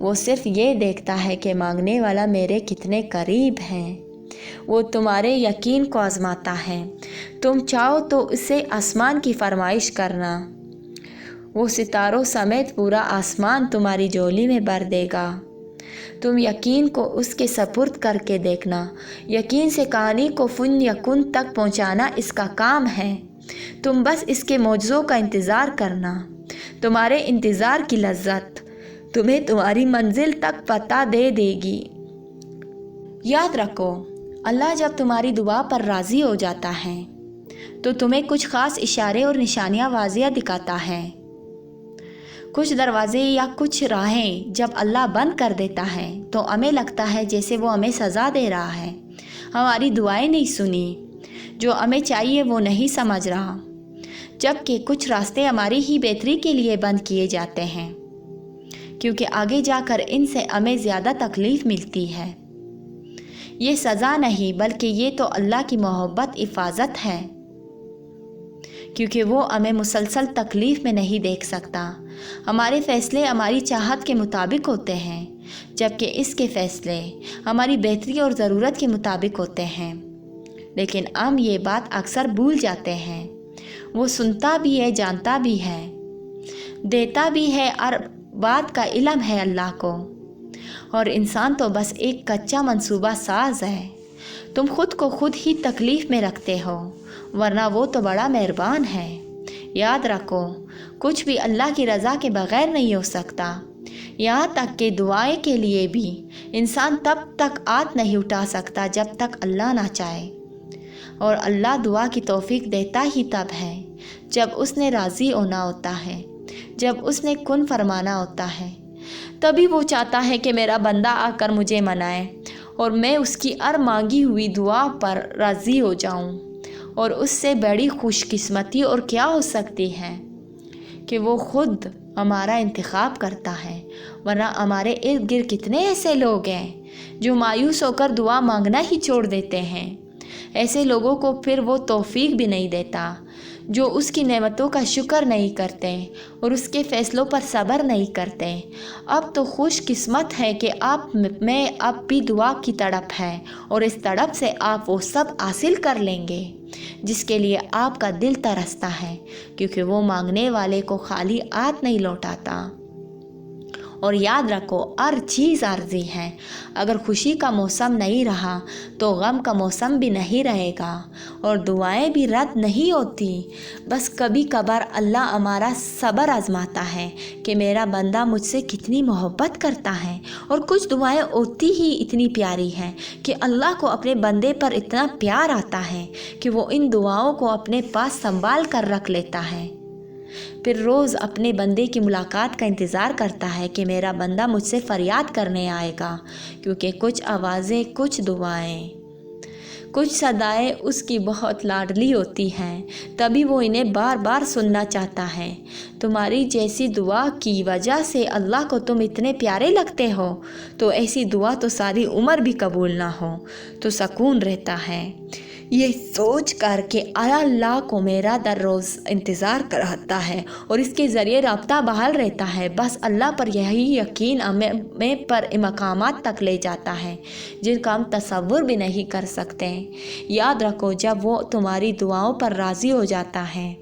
وہ صرف یہ دیکھتا ہے کہ مانگنے والا میرے کتنے قریب ہیں۔ وہ تمہارے یقین کو آزماتا ہے۔ تم چاہو تو اسے آسمان کی فرمائش کرنا، وہ ستاروں سمیت پورا آسمان تمہاری جھولی میں بھر دے گا۔ تم یقین کو اس کے سپرد کر کے دیکھنا۔ یقین سے کہانی کو فن یکن تک پہنچانا اس کا کام ہے۔ تم بس اس کے معجزوں کا انتظار کرنا۔ تمہارے انتظار کی لذت تمہیں تمہاری منزل تک پتہ دے دے گی۔ یاد رکھو، اللہ جب تمہاری دعا پر راضی ہو جاتا ہے تو تمہیں کچھ خاص اشارے اور نشانیاں واضح دکھاتا ہے۔ کچھ دروازے یا کچھ راہیں جب اللہ بند کر دیتا ہے تو ہمیں لگتا ہے جیسے وہ ہمیں سزا دے رہا ہے، ہماری دعائیں نہیں سنی، جو ہمیں چاہیے وہ نہیں سمجھ رہا، جبکہ کچھ راستے ہماری ہی بہتری کے لیے بند کیے جاتے ہیں، کیونکہ آگے جا کر ان سے ہمیں زیادہ تکلیف ملتی ہے۔ یہ سزا نہیں بلکہ یہ تو اللہ کی محبت حفاظت ہے، کیونکہ وہ ہمیں مسلسل تکلیف میں نہیں دیکھ سکتا۔ ہمارے فیصلے ہماری چاہت کے مطابق ہوتے ہیں، جبکہ اس کے فیصلے ہماری بہتری اور ضرورت کے مطابق ہوتے ہیں، لیکن ہم یہ بات اکثر بھول جاتے ہیں۔ وہ سنتا بھی ہے، جانتا بھی ہے، دیتا بھی ہے، ہر بات کا علم ہے اللہ کو، اور انسان تو بس ایک کچا منصوبہ ساز ہے۔ تم خود کو خود ہی تکلیف میں رکھتے ہو، ورنہ وہ تو بڑا مہربان ہے۔ یاد رکھو، کچھ بھی اللہ کی رضا کے بغیر نہیں ہو سکتا، یہاں تک کہ دعائیں کے لیے بھی انسان تب تک ہاتھ نہیں اٹھا سکتا جب تک اللہ نہ چاہے، اور اللہ دعا کی توفیق دیتا ہی تب ہے جب اس نے راضی ہونا ہوتا ہے، جب اس نے کن فرمانا ہوتا ہے۔ تبھی وہ چاہتا ہے کہ میرا بندہ آ کر مجھے منائے اور میں اس کی ہر مانگی ہوئی دعا پر راضی ہو جاؤں، اور اس سے بڑی خوش قسمتی اور کیا ہو سکتی ہے کہ وہ خود ہمارا انتخاب کرتا ہے۔ ورنہ ہمارے ارد گرد کتنے ایسے لوگ ہیں جو مایوس ہو کر دعا مانگنا ہی چھوڑ دیتے ہیں۔ ایسے لوگوں کو پھر وہ توفیق بھی نہیں دیتا جو اس کی نعمتوں کا شکر نہیں کرتے اور اس کے فیصلوں پر صبر نہیں کرتے۔ اب تو خوش قسمت ہے کہ آپ میں اب بھی دعا کی تڑپ ہے، اور اس تڑپ سے آپ وہ سب حاصل کر لیں گے جس کے لیے آپ کا دل ترستا ہے، کیونکہ وہ مانگنے والے کو خالی ہاتھ نہیں لوٹاتا۔ اور یاد رکھو، ہر چیز عارضی ہے۔ اگر خوشی کا موسم نہیں رہا تو غم کا موسم بھی نہیں رہے گا، اور دعائیں بھی رد نہیں ہوتی۔ بس کبھی کبھار اللہ ہمارا صبر آزماتا ہے کہ میرا بندہ مجھ سے کتنی محبت کرتا ہے، اور کچھ دعائیں ہوتی ہی اتنی پیاری ہیں کہ اللہ کو اپنے بندے پر اتنا پیار آتا ہے کہ وہ ان دعاؤں کو اپنے پاس سنبھال کر رکھ لیتا ہے۔ پھر روز اپنے بندے کی ملاقات کا انتظار کرتا ہے کہ میرا بندہ مجھ سے فریاد کرنے آئے گا، کیونکہ کچھ آوازیں، کچھ دعائیں، کچھ صدائیں اس کی بہت لاڈلی ہوتی ہیں، تبھی وہ انہیں بار بار سننا چاہتا ہے۔ تمہاری جیسی دعا کی وجہ سے اللہ کو تم اتنے پیارے لگتے ہو، تو ایسی دعا تو ساری عمر بھی قبول نہ ہو تو سکون رہتا ہے، یہ سوچ کر کہ اللہ کو میرا در روز انتظار کرتا ہے اور اس کے ذریعے رابطہ بحال رہتا ہے۔ بس اللہ پر یہی یقین ہمیں پر مقامات تک لے جاتا ہے جن کا ہم تصور بھی نہیں کر سکتے۔ یاد رکھو، جب وہ تمہاری دعاؤں پر راضی ہو جاتا ہے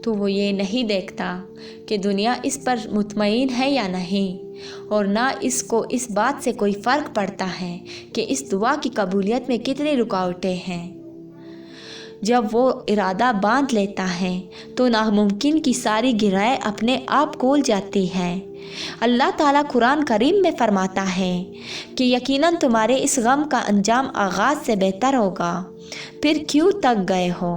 تو وہ یہ نہیں دیکھتا کہ دنیا اس پر مطمئن ہے یا نہیں، اور نہ اس کو اس بات سے کوئی فرق پڑتا ہے کہ اس دعا کی قبولیت میں کتنی رکاوٹیں ہیں۔ جب وہ ارادہ باندھ لیتا ہے تو ناممکن کی ساری گرہیں اپنے آپ کھول جاتی ہیں۔ اللہ تعالیٰ قرآن کریم میں فرماتا ہے کہ یقیناً تمہارے اس غم کا انجام آغاز سے بہتر ہوگا۔ پھر کیوں تک گئے ہو؟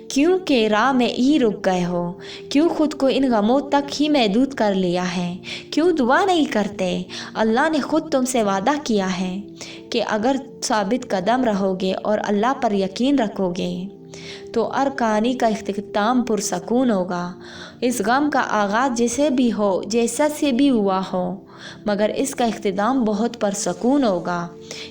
کیوں کہ راہ میں ہی رک گئے ہو؟ کیوں خود کو ان غموں تک ہی محدود کر لیا ہے؟ کیوں دعا نہیں کرتے؟ اللہ نے خود تم سے وعدہ کیا ہے کہ اگر ثابت قدم رہو گے اور اللہ پر یقین رکھو گے تو ہر کہانی کا اختتام پرسکون ہوگا۔ اس غم کا آغاز جیسے بھی ہو، جیسا سے بھی ہوا ہو، مگر اس کا اختتام بہت پرسکون ہوگا۔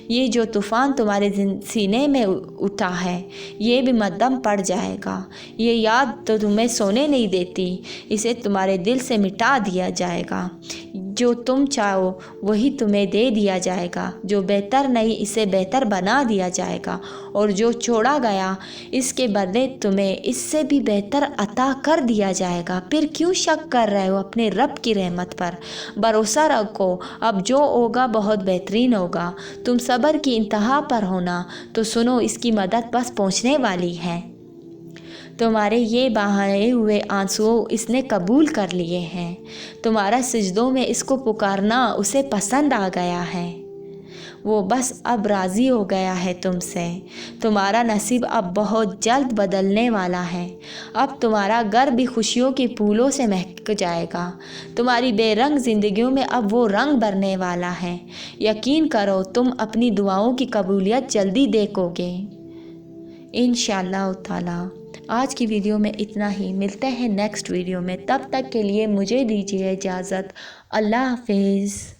یہ جو طوفان تمہارے سینے میں اٹھا ہے یہ بھی مدھم پڑ جائے گا۔ یہ یاد تو تمہیں سونے نہیں دیتی، اسے تمہارے دل سے مٹا دیا جائے گا۔ جو تم چاہو وہی تمہیں دے دیا جائے گا، جو بہتر نہیں اسے بہتر بنا دیا جائے گا، اور جو چھوڑا گیا اس کے بدلے تمہیں اس سے بھی بہتر عطا کر دیا جائے گا۔ پھر کیوں شک کر رہے ہو اپنے رب کی رحمت پر؟ بھروسہ رکھو، اب جو ہوگا بہت بہترین ہوگا۔ تم صبر کی انتہا پر ہونا تو سنو، اس کی مدد بس پہنچنے والی ہے۔ تمہارے یہ بہائے ہوئے آنسو اس نے قبول کر لیے ہیں، تمہارا سجدوں میں اس کو پکارنا اسے پسند آ گیا ہے، وہ بس اب راضی ہو گیا ہے تم سے۔ تمہارا نصیب اب بہت جلد بدلنے والا ہے، اب تمہارا گھر بھی خوشیوں کے پھولوں سے مہک جائے گا، تمہاری بے رنگ زندگیوں میں اب وہ رنگ بھرنے والا ہے۔ یقین کرو، تم اپنی دعاؤں کی قبولیت جلدی دیکھو گے انشاءاللہ تعالی۔ آج کی ویڈیو میں اتنا ہی، ملتے ہیں نیکسٹ ویڈیو میں، تب تک کے لیے مجھے دیجیے اجازت۔ اللہ حافظ۔